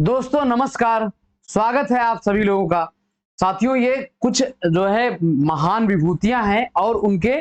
दोस्तों नमस्कार, स्वागत है आप सभी लोगों का। साथियों, ये कुछ जो है महान विभूतियां हैं और उनके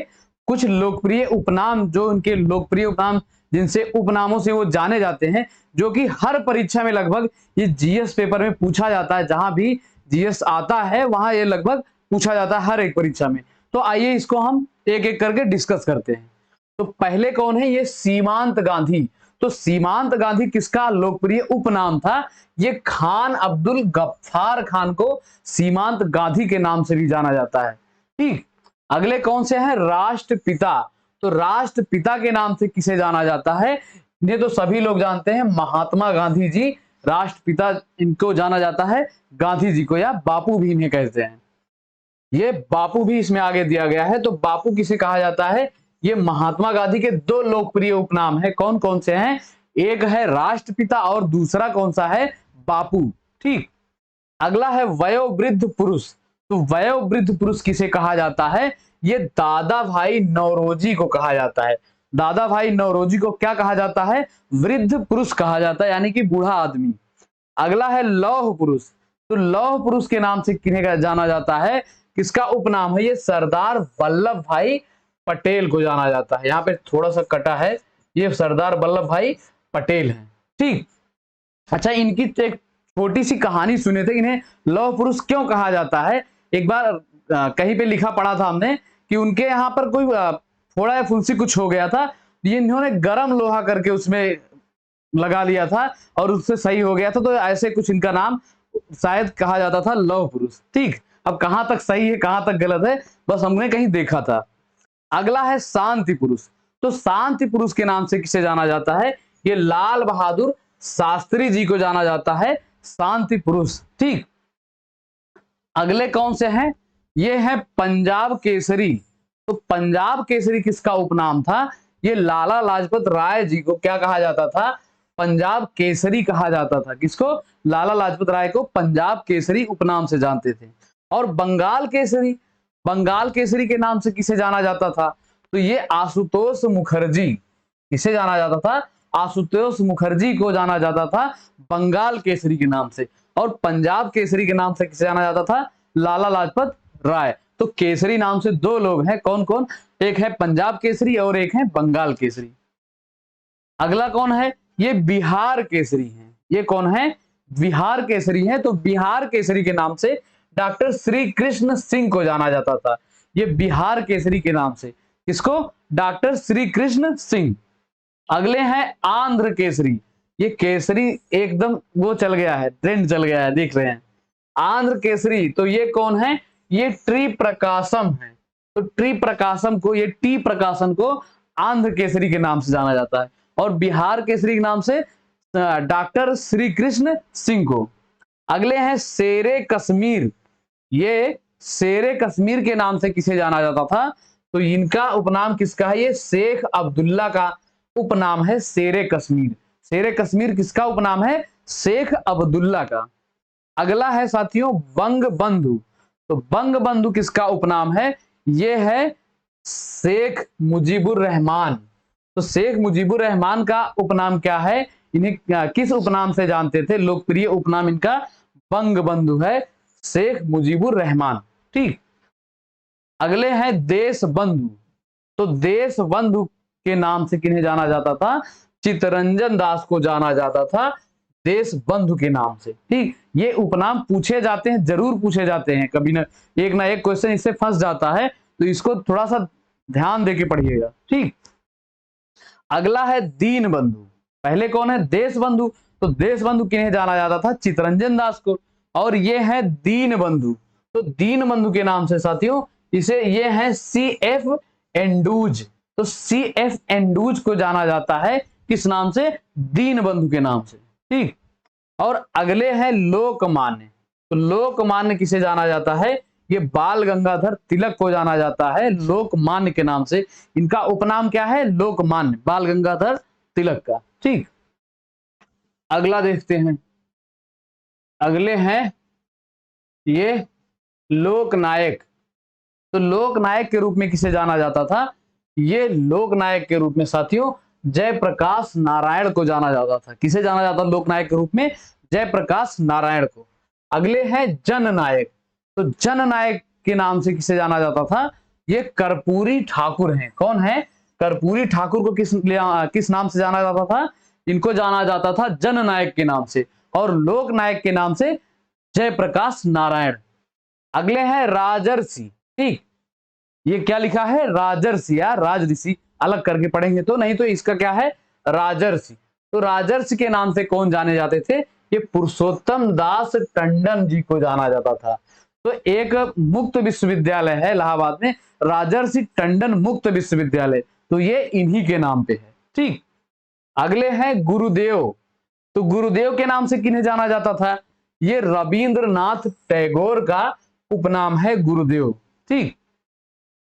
कुछ लोकप्रिय उपनाम, जो उनके लोकप्रिय उपनाम जिनसे उपनामों से वो जाने जाते हैं, जो कि हर परीक्षा में लगभग ये जीएस पेपर में पूछा जाता है। जहां भी जीएस आता है वहां ये लगभग पूछा जाता है हर एक परीक्षा में। तो आइए इसको हम एक एक करके डिस्कस करते हैं। तो पहले कौन है? ये सीमांत गांधी। तो सीमांत गांधी किसका लोकप्रिय उपनाम था? ये खान अब्दुल गफ्फार खान को सीमांत गांधी के नाम से भी जाना जाता है। ठीक। अगले कौन से हैं? राष्ट्रपिता। तो राष्ट्रपिता के नाम से किसे जाना जाता है? इन्हें तो सभी लोग जानते हैं, महात्मा गांधी जी राष्ट्रपिता इनको जाना जाता है, गांधी जी को, या बापू भी इन्हें कहते हैं। ये बापू भी इसमें आगे दिया गया है। तो बापू किसे कहा जाता है? ये महात्मा गांधी के दो लोकप्रिय उपनाम है। कौन कौन से हैं? एक है राष्ट्रपिता और दूसरा कौन सा है? बापू। ठीक। अगला है वयोवृद्ध पुरुष। तो वयोवृद्ध पुरुष किसे कहा जाता है? ये दादा भाई नौरोजी को कहा जाता है। दादा भाई नौरोजी को क्या कहा जाता है? वृद्ध पुरुष कहा जाता है, यानी कि बूढ़ा आदमी। अगला है लौह पुरुष। तो लौह पुरुष के नाम से किन्हें जाना जाता है? किसका उपनाम है? ये सरदार वल्लभ भाई पटेल को जाना जाता है। यहाँ पे थोड़ा सा कटा है, ये सरदार वल्लभ भाई पटेल हैं। ठीक। अच्छा, इनकी एक छोटी सी कहानी सुने थे। इन्हें लौह पुरुष क्यों कहा जाता है? एक बार कहीं पे लिखा पढ़ा था हमने कि उनके यहाँ पर कोई फोड़ा या फुंसी कुछ हो गया था। ये इन्होंने गर्म लोहा करके उसमें लगा लिया था और उससे सही हो गया था। तो ऐसे कुछ इनका नाम शायद कहा जाता था लौह पुरुष। ठीक। अब कहां तक सही है कहां तक गलत है, बस हमने कहीं देखा था। अगला है शांति पुरुष। तो शांति पुरुष के नाम से किसे जाना जाता है? ये लाल बहादुर शास्त्री जी को जाना जाता है शांति पुरुष। ठीक। अगले कौन से हैं? ये है पंजाब केसरी। तो पंजाब केसरी किसका उपनाम था? ये लाला लाजपत राय जी को क्या कहा जाता था? पंजाब केसरी कहा जाता था। किसको? लाला लाजपत राय को पंजाब केसरी उपनाम से जानते थे। और बंगाल केसरी, बंगाल केसरी के नाम से किसे जाना जाता था? तो ये आशुतोष मुखर्जी। किसे जाना जाता था? आशुतोष मुखर्जी को जाना जाता था बंगाल केसरी के नाम से। और पंजाब केसरी के नाम से किसे जाना जाता था? लाला लाजपत राय। तो केसरी नाम से दो लोग हैं। कौन कौन? एक है पंजाब केसरी और एक है बंगाल केसरी। अगला कौन है? ये बिहार केसरी है। ये कौन है? बिहार केसरी है। तो बिहार केसरी के नाम से डॉक्टर श्री कृष्ण सिंह को जाना जाता था। ये बिहार केसरी के नाम से। किसको? डॉक्टर श्री कृष्ण सिंह। अगले हैं आंध्र केसरी। ये केसरी एकदम वो चल गया है, ट्रेंड चल गया है, देख रहे हैं आंध्र केसरी। तो ये कौन है? ये टी प्रकाशम है। तो टी प्रकाशम को, ये टी प्रकाशम को आंध्र केसरी के नाम से जाना जाता है। और बिहार केसरी के नाम से डॉक्टर श्री कृष्ण सिंह को। अगले हैं शेरे कश्मीर। ये शेरे कश्मीर के नाम से किसे जाना जाता था? तो इनका उपनाम किसका है? ये शेख अब्दुल्ला का उपनाम है शेरे कश्मीर। शेरे कश्मीर किसका उपनाम है? शेख अब्दुल्ला का। अगला है साथियों बंग बंधु। तो बंग बंधु किसका उपनाम है? ये है शेख मुजीबुर रहमान। तो शेख मुजीबुर रहमान का उपनाम क्या है? इन्हें किस उपनाम से जानते थे? लोकप्रिय उपनाम इनका बंग बंधु है, शेख मुजीबुर रहमान। ठीक। अगले हैं देश बंधु। तो देश बंधु के नाम से किन्हें जाना जाता था? चित्तरंजन दास को जाना जाता था देश बंधु के नाम से। ठीक। ये उपनाम पूछे जाते हैं, जरूर पूछे जाते हैं, कभी ना एक क्वेश्चन इससे फंस जाता है, तो इसको थोड़ा सा ध्यान देके पढ़िएगा। ठीक। अगला है दीन बंधु। पहले कौन है? देश बंधु। तो देश बंधु किन्हें जाना जाता था? चित्तरंजन दास को। और ये है दीन बंधु। तो दीन बंधु के नाम से साथियों इसे, ये है सी एफ एंडूज। तो सी एफ एंडूज को जाना जाता है किस नाम से? दीन बंधु के नाम से। ठीक। और अगले हैं लोकमान्य। तो लोकमान्य किसे जाना जाता है? ये बाल गंगाधर तिलक को जाना जाता है लोकमान्य के नाम से। इनका उपनाम क्या है? लोकमान्य, बाल गंगाधर तिलक का। ठीक। अगला देखते हैं। अगले हैं ये लोकनायक। तो लोकनायक के रूप में किसे जाना जाता था? ये लोकनायक के रूप में साथियों जयप्रकाश नारायण को जाना जाता था। किसे जाना जाता? लोकनायक के रूप में जयप्रकाश नारायण को। अगले हैं जननायक। तो जननायक के नाम से किसे जाना जाता था? ये कर्पूरी ठाकुर हैं। कौन है? कर्पूरी ठाकुर को किस नाम से जाना जाता था? इनको जाना जाता था जननायक के नाम से, और लोकनायक के नाम से जयप्रकाश नारायण। अगले हैं राजर्षि। ठीक, ये क्या लिखा है? राजर्षि या राजऋषि, अलग करके पढ़ेंगे तो, नहीं तो इसका क्या है? राजर्षि। तो राजर्षि के नाम से कौन जाने जाते थे? ये पुरुषोत्तम दास टंडन जी को जाना जाता था। तो एक मुक्त विश्वविद्यालय है इलाहाबाद में, राजर्षि टंडन मुक्त विश्वविद्यालय, तो ये इन्हीं के नाम पे है। ठीक, अगले हैं गुरुदेव। तो गुरुदेव के नाम से किन्हें जाना जाता था? ये रविंद्रनाथ टैगोर का उपनाम है गुरुदेव। ठीक,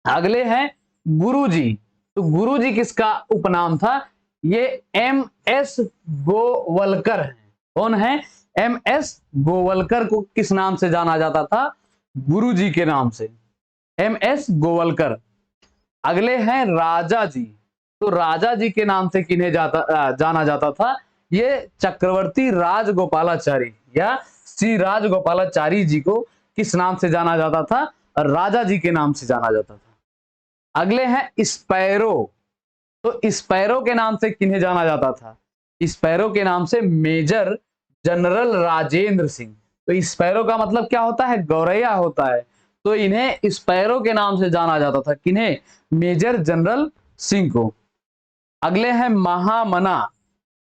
अगले हैं गुरुजी। तो गुरुजी किसका उपनाम था? ये एम.एस. गोवलकर है। कौन है? एम.एस. गोवलकर को किस नाम से जाना जाता था? गुरुजी के नाम से, एम.एस. गोवलकर। अगले हैं राजा जी। तो राजा जी के नाम से किन्हें जाना जाता था? ये चक्रवर्ती राजगोपालाचारी या श्री राजगोपालाचारी जी को किस नाम से जाना जाता था? राजा जी के नाम से जाना जाता था। अगले हैं स्पैरो। तो स्पैरो के नाम से किन्हें जाना जाता था? स्पैरो के नाम से मेजर जनरल राजेंद्र सिंह। तो स्पैरो का मतलब क्या होता है? गौरैया होता है। तो इन्हें स्पैरो के नाम से जाना जाता था। किन्हें? मेजर जनरल सिंह को। अगले हैं महामना।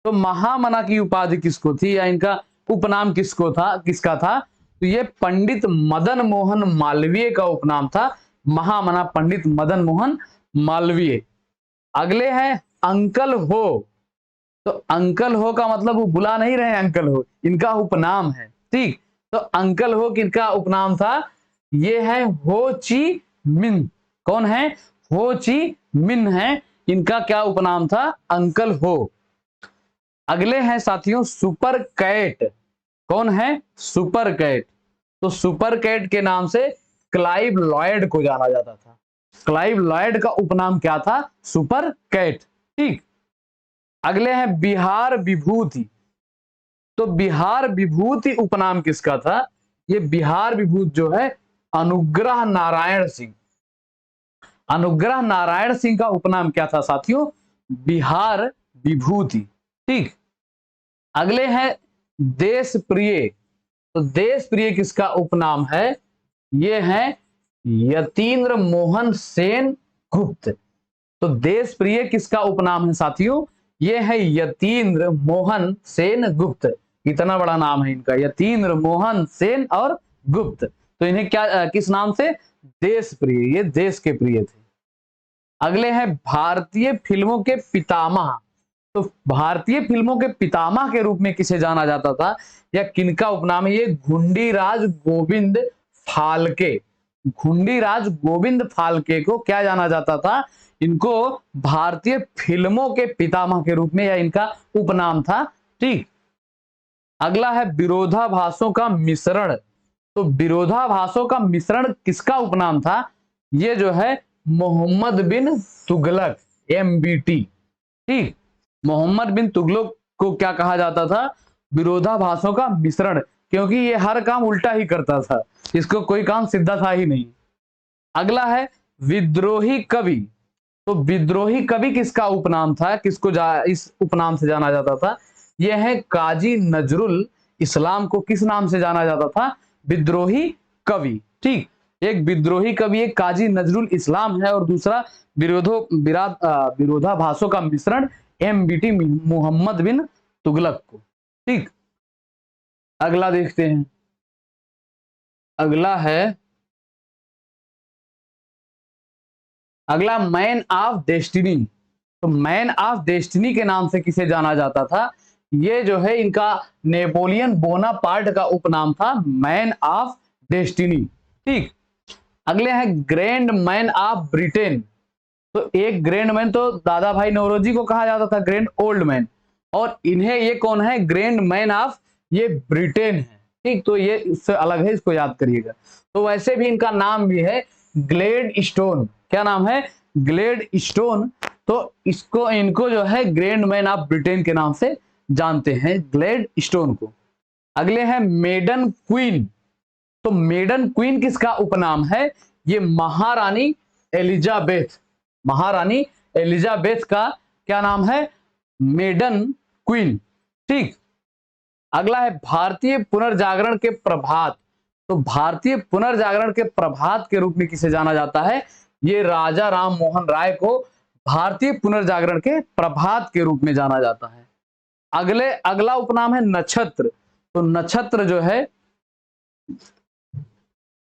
तो महामना की उपाधि किसको थी, या इनका उपनाम किसका था? तो ये पंडित मदन मोहन मालवीय का उपनाम था। महामना पंडित मदन मोहन मालवीय। अगले हैं अंकल हो। तो अंकल हो का मतलब वो बुला नहीं रहे अंकल हो, इनका उपनाम है। ठीक, तो अंकल हो किनका उपनाम था? ये है हो ची मिन। कौन है? हो ची मिन है, इनका क्या उपनाम था? अंकल हो। अगले हैं साथियों सुपर कैट। कौन है? Super cat. तो सुपर कैट के नाम से क्लाइव लॉयड को जाना जाता था। क्लाइव लॉयड का उपनाम क्या था? Super cat. ठीक, अगले हैं बिहार विभूति। तो बिहार विभूति उपनाम किसका था? ये बिहार विभूति जो है अनुग्रह नारायण सिंह। अनुग्रह नारायण सिंह का उपनाम क्या था साथियों? बिहार विभूति। ठीक, अगले हैं देश प्रिय। तो देश प्रिय किसका उपनाम है? ये है यतीन्द्र मोहन सेन गुप्त। तो देश प्रिय किसका उपनाम है साथियों? ये है यतीन्द्र मोहन सेन गुप्त। कितना बड़ा नाम है इनका, यतीन्द्र मोहन सेन और गुप्त। तो इन्हें क्या किस नाम से? देश प्रिय, ये देश के प्रिय थे। अगले हैं भारतीय फिल्मों के पितामह। तो भारतीय फिल्मों के पितामह के रूप में किसे जाना जाता था, या किनका उपनाम है? ये घुंडीराज गोविंद फाल्के। घुंडीराज गोविंद फाल्के को क्या जाना जाता था? इनको भारतीय फिल्मों के पितामह के रूप में, या इनका उपनाम था। ठीक, अगला है विरोधाभासों का मिश्रण। तो विरोधाभासों का मिश्रण किसका उपनाम था? ये जो है मोहम्मद बिन तुगलक, MBT। ठीक, मोहम्मद बिन तुगलक को क्या कहा जाता था? विरोधाभासों का मिश्रण, क्योंकि ये हर काम उल्टा ही करता था, इसको कोई काम सीधा था ही नहीं। अगला है विद्रोही कवि। तो विद्रोही कवि किसका उपनाम था? किसको इस उपनाम से जाना जाता था? यह है काजी नजरुल इस्लाम को किस नाम से जाना जाता था? विद्रोही कवि। ठीक, एक विद्रोही कवि एक काजी नजरुल इस्लाम है, और दूसरा विरोधाभासों का मिश्रण MBT मोहम्मद बिन तुगलक को। ठीक, अगला देखते हैं। अगला मैन ऑफ डेस्टिनी। तो मैन ऑफ डेस्टिनी के नाम से किसे जाना जाता था? ये जो है इनका नेपोलियन बोनापार्ट का उपनाम था, मैन ऑफ डेस्टिनी। ठीक, अगले हैं ग्रैंड मैन ऑफ ब्रिटेन। तो एक ग्रैंड मैन तो दादा भाई नौरोजी को कहा जाता था ग्रैंड ओल्ड मैन, और इन्हें ये कौन है? ग्रैंड मैन ऑफ ये ब्रिटेन है। ठीक, तो ये इससे अलग है, इसको याद करिएगा। तो वैसे भी इनका नाम भी है ग्लेड स्टोन। क्या नाम है? Gladstone. तो इनको जो है ग्रैंड मैन ऑफ ब्रिटेन के नाम से जानते हैं, ग्लेड स्टोन को। अगले हैं मेडन क्वीन। तो मेडन क्वीन किसका उपनाम है? ये महारानी एलिजाबेथ, महारानी एलिजाबेथ का क्या नाम है? Maiden queen. ठीक। अगला है भारतीय पुनर्जागरण के प्रभात। तो भारतीय पुनर्जागरण के प्रभात के रूप में किसे जाना जाता है? ये राजा राम मोहन राय को भारतीय पुनर्जागरण के प्रभात के रूप में जाना जाता है। अगला उपनाम है नक्षत्र। तो नक्षत्र जो है,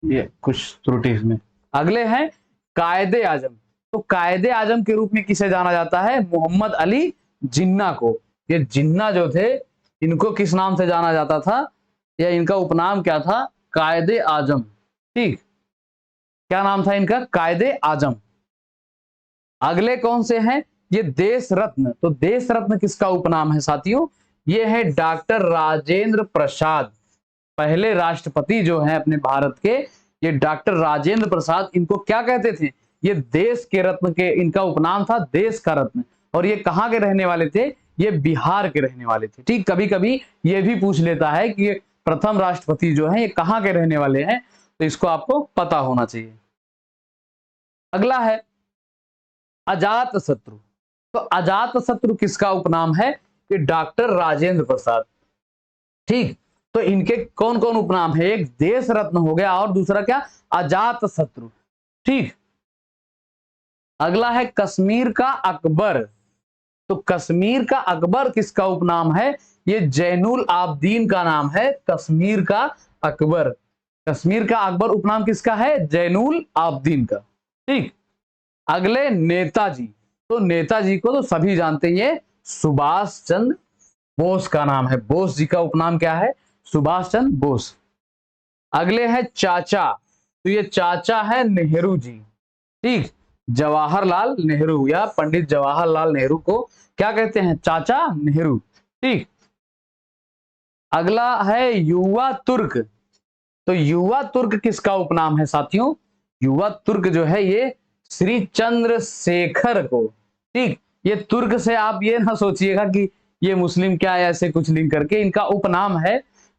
ये कुछ त्रुटि इसमें। अगले हैं कायदे आजम। तो कायदे आजम के रूप में किसे जाना जाता है? मोहम्मद अली जिन्ना को। ये जिन्ना जो थे, इनको किस नाम से जाना जाता था, या इनका उपनाम क्या था? कायदे आजम। ठीक, क्या नाम था इनका? कायदे आजम। अगले कौन से हैं? ये देश रत्न। तो देश रत्न किसका उपनाम है साथियों? ये है डॉक्टर राजेंद्र प्रसाद, पहले राष्ट्रपति जो हैं अपने भारत के, ये डॉक्टर राजेंद्र प्रसाद। इनको क्या कहते थे? ये देश के रत्न के, इनका उपनाम था देश का रत्न। और ये कहाँ के रहने वाले थे? ये बिहार के रहने वाले थे। ठीक, कभी कभी ये भी पूछ लेता है कि ये प्रथम राष्ट्रपति जो है ये कहाँ के रहने वाले हैं, तो इसको आपको पता होना चाहिए। अगला है अजात शत्रु। तो अजात शत्रु किसका उपनाम है? ये डॉक्टर राजेंद्र प्रसाद। ठीक, तो इनके कौन कौन उपनाम है? एक देश रत्न हो गया, और दूसरा क्या? अजात शत्रु। ठीक। अगला है कश्मीर का अकबर। तो कश्मीर का अकबर किसका उपनाम है? ये जैनुल आबदीन का नाम है, कश्मीर का अकबर। कश्मीर का अकबर उपनाम किसका है? जैनुल आबदीन का। ठीक। अगले नेताजी। तो नेताजी को तो सभी जानते हैं, ये सुभाष चंद्र बोस का नाम है। बोस जी का उपनाम क्या है? सुभाष चंद्र बोस। अगले है चाचा। तो ये चाचा है नेहरू जी। ठीक, जवाहरलाल नेहरू या पंडित जवाहरलाल नेहरू को क्या कहते हैं? चाचा नेहरू। ठीक। अगला है युवा तुर्क। तो युवा तुर्क किसका उपनाम है साथियों? युवा तुर्क जो है ये श्री चंद्रशेखर को। ठीक, ये तुर्क से आप ये ना सोचिएगा कि ये मुस्लिम क्या है, ऐसे कुछ लिंक करके, इनका उपनाम है।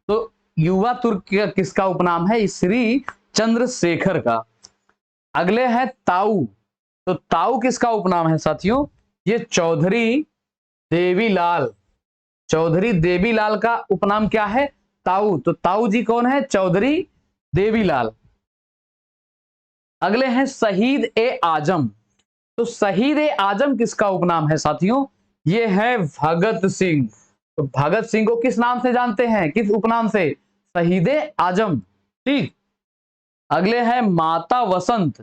तो युवा तुर्क किसका उपनाम है? श्री चंद्रशेखर का। अगले हैं ताऊ। तो ताऊ किसका उपनाम है साथियों? ये चौधरी देवीलाल। चौधरी देवीलाल का उपनाम क्या है? ताऊ। तो ताऊ जी कौन है? चौधरी देवीलाल। अगले हैं शहीद ए आजम। तो शहीद ए आजम किसका उपनाम है साथियों? ये है भगत सिंह। तो भगत सिंह को किस नाम से जानते हैं? किस उपनाम से? शहीद ए आजम। ठीक। अगले हैं माता वसंत।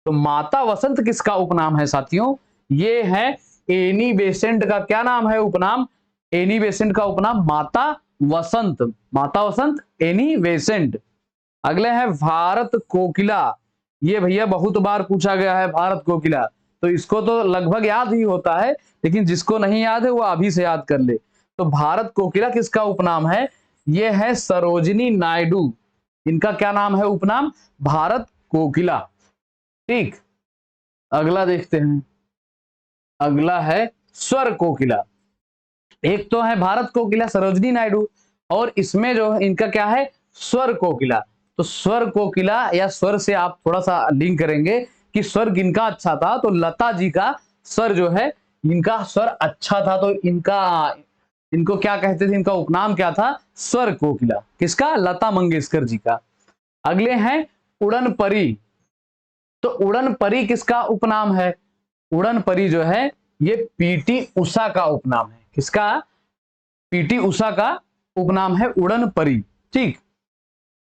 तो माता वसंत किसका उपनाम है साथियों? ये है एनी बेसेंट का क्या नाम है? उपनाम। एनी बेसेंट का उपनाम माता वसंत। माता वसंत, एनी बेसेंट। अगले हैं भारत कोकिला। ये भैया बहुत बार पूछा गया है भारत कोकिला, तो इसको तो लगभग याद ही होता है, लेकिन जिसको नहीं याद है वो अभी से याद कर ले। तो भारत कोकिला किसका उपनाम है? ये है सरोजिनी नायडू। इनका क्या नाम है? उपनाम भारत कोकिला। ठीक। अगला देखते हैं। अगला है स्वर कोकिला। एक तो है भारत कोकिला सरोजिनी नायडू, और इसमें जो इनका क्या है? स्वर कोकिला। तो स्वर कोकिला या स्वर से आप थोड़ा सा लिंक करेंगे कि स्वर किनका अच्छा था, तो लता जी का स्वर जो है, इनका स्वर अच्छा था, तो इनको क्या कहते थे? इनका उपनाम क्या था? स्वर कोकिला। किसका? लता मंगेशकर जी का। अगले हैं उड़न परी। तो उड़न परी किसका उपनाम है? उड़न परी जो है ये पीटी उषा का उपनाम है। किसका? पीटी उषा का उपनाम है उड़न परी। ठीक।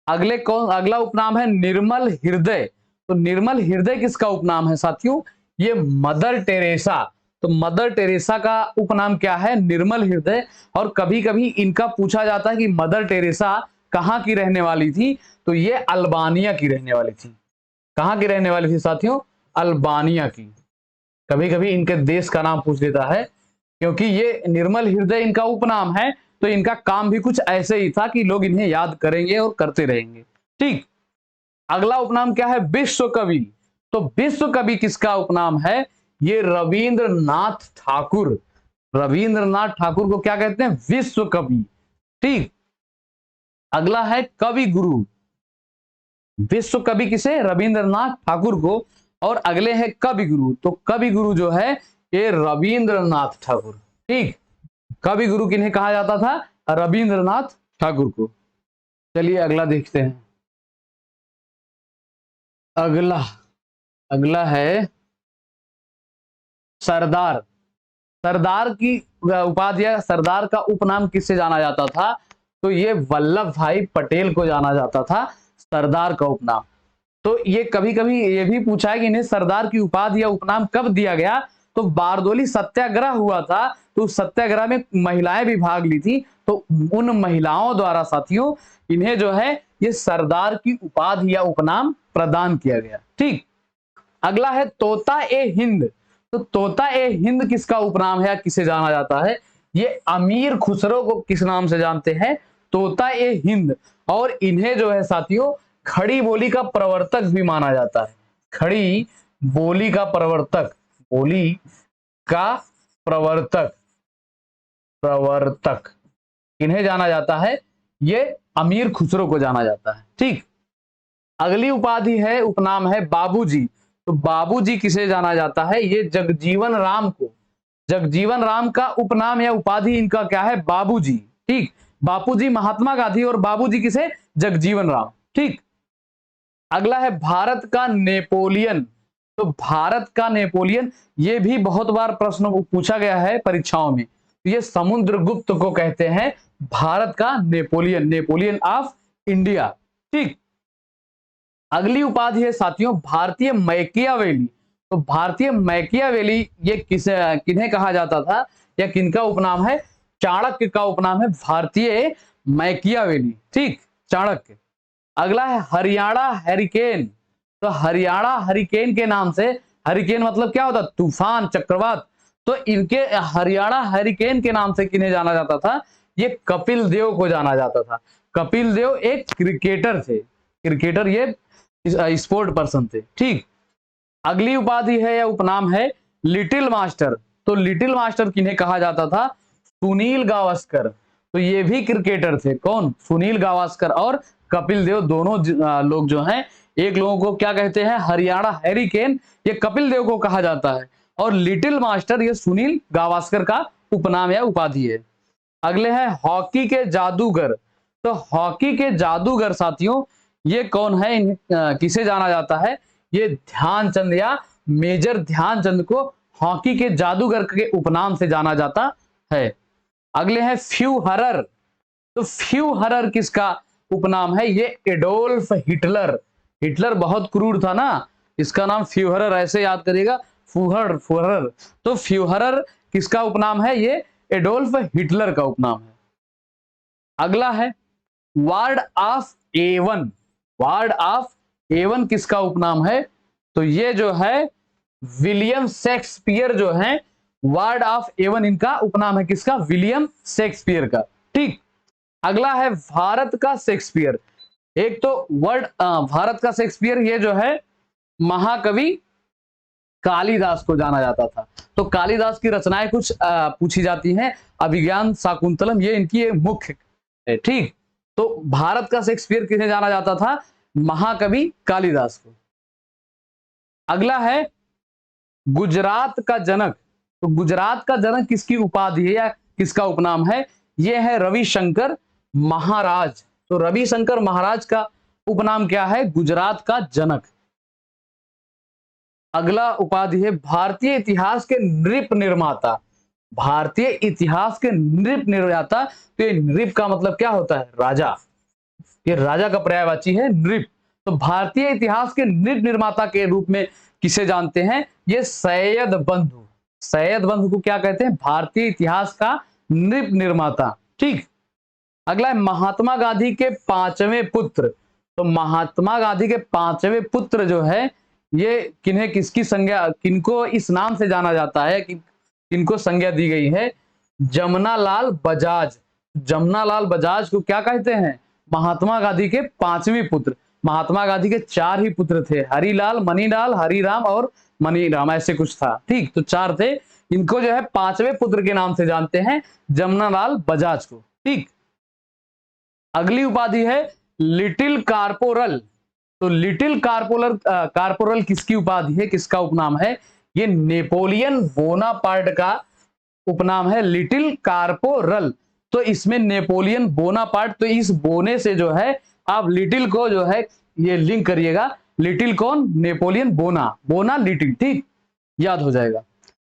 अगला उपनाम है निर्मल हृदय। तो निर्मल हृदय किसका उपनाम है साथियों? ये मदर टेरेसा। तो मदर टेरेसा का उपनाम क्या है? निर्मल हृदय। और कभी कभी इनका पूछा जाता है कि मदर टेरेसा कहाँ की रहने वाली थी? तो ये अल्बानिया की रहने वाली थी। कहाँ की रहने वाली थी साथियों? अल्बानिया की। कभी कभी इनके देश का नाम पूछ लेता है, क्योंकि ये निर्मल हृदय इनका उपनाम है, तो इनका काम भी कुछ ऐसे ही था कि लोग इन्हें याद करेंगे और करते रहेंगे। ठीक। अगला उपनाम क्या है? विश्व कवि। तो विश्व कवि किसका उपनाम है? ये रविंद्रनाथ ठाकुर। रविंद्रनाथ ठाकुर को क्या कहते हैं? विश्व कवि। ठीक। अगला है कवि गुरु। विश्व कवि किसे? रविंद्रनाथ ठाकुर को। और अगले हैं कवि गुरु। तो कवि गुरु जो है ये रविंद्रनाथ ठाकुर। ठीक, कवि गुरु किन्हें कहा जाता था? रविंद्रनाथ ठाकुर को। चलिए अगला देखते हैं। अगला अगला है सरदार। सरदार की उपाधि, सरदार का उपनाम किससे जाना जाता था? तो ये वल्लभ भाई पटेल को जाना जाता था सरदार का उपनाम। तो ये कभी कभी ये भी पूछा है कि इन्हें सरदार की उपाधि या उपनाम कब दिया गया? तो बारदोली सत्याग्रह हुआ था, तो उस सत्याग्रह में महिलाएं भी भाग ली थी, तो उन महिलाओं द्वारा साथियों इन्हें जो है ये सरदार की उपाधि या उपनाम प्रदान किया गया। ठीक, अगला है तोता ए हिंद। तो तोता ए हिंद किसका उपनाम है या किसे जाना जाता है? ये अमीर खुसरो को किस नाम से जानते हैं? तोता ए हिंद। और इन्हें जो है साथियों खड़ी बोली का प्रवर्तक भी माना जाता है। खड़ी बोली का प्रवर्तक, बोली का प्रवर्तक इन्हें जाना जाता है, ये अमीर खुसरो को जाना जाता है। ठीक, अगली उपाधि है, उपनाम है बाबूजी। तो बाबूजी किसे जाना जाता है? ये जगजीवन राम को। जगजीवन राम का उपनाम या उपाधि इनका क्या है? बाबूजी। ठीक, बापूजी महात्मा गांधी और बाबूजी किसे? जगजीवन राम। ठीक, अगला है भारत का नेपोलियन। तो भारत का नेपोलियन ये भी बहुत बार प्रश्न पूछा गया है परीक्षाओं में। तो ये समुद्रगुप्त को कहते हैं भारत का नेपोलियन, नेपोलियन ऑफ इंडिया। ठीक, अगली उपाधि है साथियों भारतीय मैकियावेली। तो भारतीय मैकियावेली ये किन्हें कहा जाता था या किनका उपनाम है? चाणक्य का उपनाम है भारतीय मैकियावेली। ठीक, चाणक्य। अगला है हरियाणा हरिकेन। तो हरियाणा हरिकेन के नाम से, हरिकेन मतलब क्या होता? तूफान, चक्रवात। तो इनके हरियाणा हरिकेन के नाम से किन्हें जाना जाता था? ये कपिल देव को जाना जाता था। कपिल देव एक क्रिकेटर थे, क्रिकेटर, ये स्पोर्ट पर्सन थे। ठीक, अगली उपाधि है या उपनाम है लिटिल मास्टर। तो लिटिल मास्टर किन्हें कहा जाता था? सुनील गावस्कर। तो ये भी क्रिकेटर थे। कौन? सुनील गावस्कर और कपिल देव दोनों लोग जो हैं, एक लोगों को क्या कहते हैं? हरियाणा हैरिकेन, ये कपिल देव को कहा जाता है, और लिटिल मास्टर ये सुनील गावस्कर का उपनाम या उपाधि है। अगले हैं हॉकी के जादूगर। तो हॉकी के जादूगर साथियों ये कौन है? किसे जाना जाता है? ये ध्यानचंद या मेजर ध्यानचंद को हॉकी के जादूगर के उपनाम से जाना जाता है। अगले हैं फ्यूहरर। तो फ्यूहरर किसका उपनाम है? ये एडोल्फ हिटलर। हिटलर बहुत क्रूर था ना, इसका नाम फ्यूहरर, ऐसे याद करिएगा, फुहरर। तो फ्यूहरर किसका उपनाम है? ये एडोल्फ हिटलर का उपनाम है। अगला है ward of Avon. Ward of Avon किसका उपनाम है? तो ये जो है विलियम शेक्सपियर जो है, वार्ड ऑफ एवन इनका उपनाम है। किसका? विलियम शेक्सपियर का। ठीक, अगला है भारत का शेक्सपियर। एक तो वर्ड भारत का शेक्सपियर ये जो है महाकवि कालिदास को जाना जाता था। तो कालिदास की रचनाएं कुछ पूछी जाती हैं, अभिज्ञान, शाकुंतलम, ये इनकी मुख्य है। ठीक, तो भारत का शेक्सपियर किसे जाना जाता था? महाकवि कालिदास को। अगला है गुजरात का जनक। तो गुजरात का जनक किसकी उपाधि है या किसका उपनाम है? यह है रविशंकर महाराज। तो रविशंकर महाराज का उपनाम क्या है? गुजरात का जनक। अगला उपाधि है भारतीय इतिहास के नृप निर्माता। भारतीय इतिहास के नृप निर्माता। तो ये नृप का मतलब क्या होता है? राजा। ये राजा का पर्यायवाची है नृप। तो भारतीय इतिहास के नृप निर्माता के रूप में किसे जानते हैं? ये सैयद बंधु। सैयद बंधु को क्या कहते हैं? भारतीय इतिहास का नृप निर्माता। ठीक, अगला है महात्मा गांधी के 5वें पुत्र। तो महात्मा गांधी के 5वें पुत्र जो है ये किन्हें, किसकी संज्ञा, किनको इस नाम से जाना जाता है, किनको संज्ञा दी गई है? जमनालाल बजाज। जमनालाल बजाज को क्या कहते हैं? महात्मा गांधी के 5वें पुत्र। महात्मा गांधी के 4 ही पुत्र थे, हरिलाल, मनीलाल, हरिराम और मनीराम, ऐसे कुछ था। ठीक, तो 4 थे। इनको जो है 5वें पुत्र के नाम से जानते हैं, जमनालाल बजाज को। ठीक, अगली उपाधि है लिटिल कार्पोरल। तो लिटिल कार्पोरल किसकी उपाधि है, किसका उपनाम है? ये नेपोलियन बोनापार्ट का उपनाम है लिटिल कार्पोरल। तो इसमें नेपोलियन बोनापार्ट, तो इस बोने से जो है आप लिटिल को जो है ये लिंक करिएगा। लिटिल कौन? नेपोलियन बोना, बोना लिटिल, ठीक, याद हो जाएगा।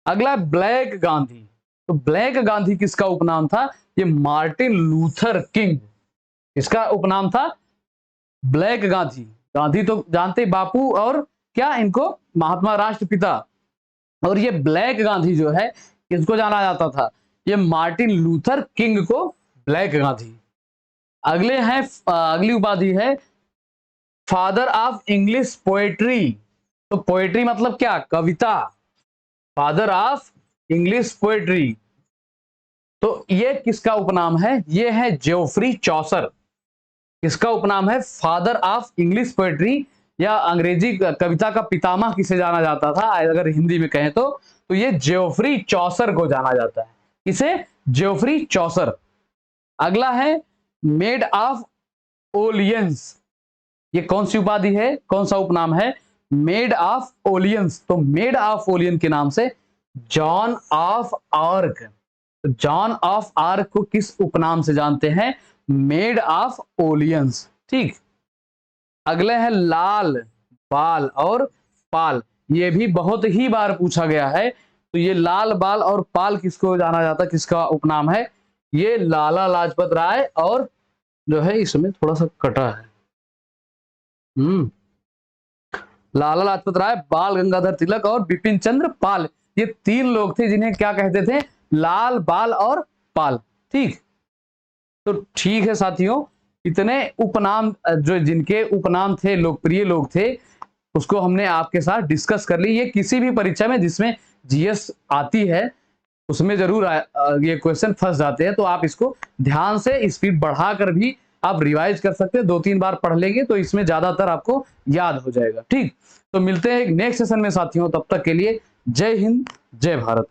अगला ब्लैक गांधी। तो ब्लैक गांधी किसका उपनाम था? ये मार्टिन लूथर किंग, इसका उपनाम था ब्लैक गांधी। गांधी तो जानते बापू, और क्या इनको महात्मा राष्ट्रपिता, और ये ब्लैक गांधी जो है किसको जाना जाता था? ये मार्टिन लूथर किंग को ब्लैक गांधी। अगली उपाधि है फादर ऑफ इंग्लिश पोएट्री। तो पोएट्री मतलब क्या? कविता, फादर ऑफ इंग्लिश पोएट्री। तो ये किसका उपनाम है? ये है जेओफ्री चौसर। इसका उपनाम है फादर ऑफ इंग्लिश पोएट्री, या अंग्रेजी कविता का पितामह किसे जाना जाता था अगर हिंदी में कहें तो ये जेओफ्री चौसर को जाना जाता है। इसे जेओफ्री चौसर। अगला है मेड ऑफ ओलियंस। ये कौन सी उपाधि है, कौन सा उपनाम है? Maid of Orleans. तो मेड ऑफ ओलियन के नाम से जॉन ऑफ आर्क। तो जॉन ऑफ आर्क को किस उपनाम से जानते हैं? मेड ऑफ ओलियंस, ठीक। अगले है लाल, बाल और पाल। ये भी बहुत ही बार पूछा गया है। तो ये लाल, बाल और पाल किसको जाना जाता है, किसका उपनाम है? ये लाला लाजपत राय, और जो है इसमें थोड़ा सा कटा है, लाला लाजपत राय, बाल गंगाधर तिलक और बिपिन चंद्र पाल। ये तीन लोग थे जिन्हें क्या कहते थे? लाल, बाल और पाल, ठीक। तो ठीक है साथियों, इतने उपनाम जो जिनके उपनाम थे, लोकप्रिय लोग थे, उसको हमने आपके साथ डिस्कस कर ली। ये किसी भी परीक्षा में जिसमें जीएस आती है उसमें जरूर ये क्वेश्चन फंस जाते हैं। तो आप इसको ध्यान से स्पीड बढ़ाकर भी आप रिवाइज कर सकते हैं। 2-3 बार पढ़ लेंगे तो इसमें ज्यादातर आपको याद हो जाएगा, ठीक। तो मिलते हैं एक नेक्स्ट सेशन में साथियों, तब तक के लिए जय हिंद, जय भारत।